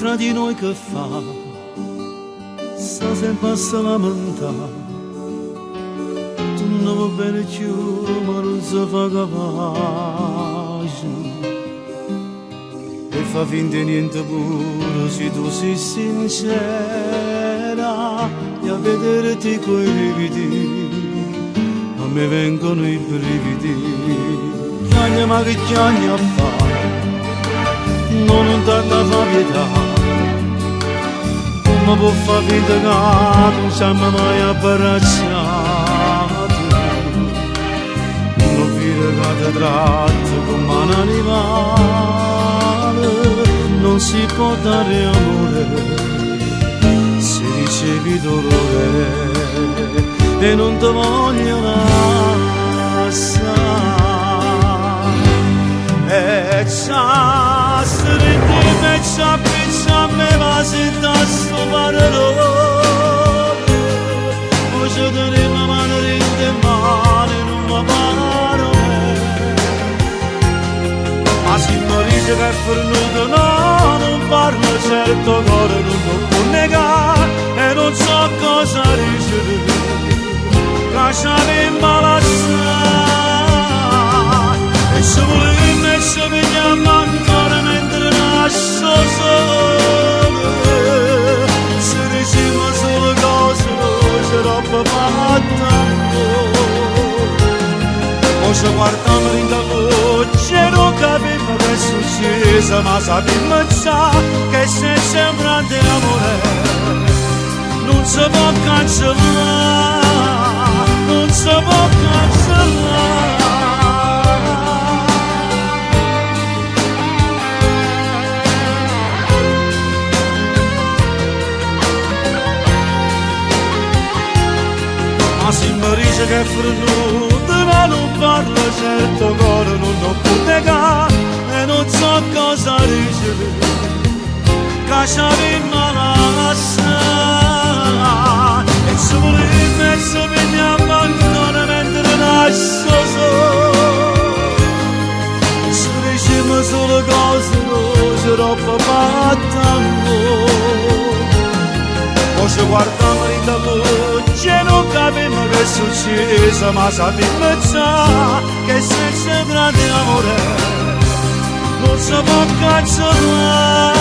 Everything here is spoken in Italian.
fra di noi che fa, sta sempre a se lamentare, tu non va bene più ma non si fa capace, e fa finta di niente pure se tu sei sincera, e a vederti coi lividi a me vengono i brividi. Chiagna ma che chiagna fa, non tanta fa pietà, come può far finta che non siamo mai abbracciati, non vede che ti tratto come un animale, non si può dare amore se ricevi dolore e non ti voglio lasciare. E c'ha stringi e c'ha piccia me va se da sto parolone, poi c'è te la mano rinde male non va parole, ma se mi dice che è fornuto no, non parlo certo cuore non lo può negare e non so cosa ricevere, lasciami imbalazzare e se volemme se vediamo ancora mentre nasco solo, se diciamo solo cose c'è roba fatta o se guardiamo in da voce non capiamo che è successo ma sappiamo già che c'è sempre un amore non si può cancellare, non si può cancellare. Ma se mi dice che è fornuto ma non parlo certo cuore non lo può negare e non so cosa ricevere, lasciami imbalazzare e se volemme se vediamo ancora mentre nasco solo, se diciamo solo cose c'è roba fatta o se guardiamo in da voce non capiamo che è successo ma sappiamo già che senza grande amore non si può cancellare.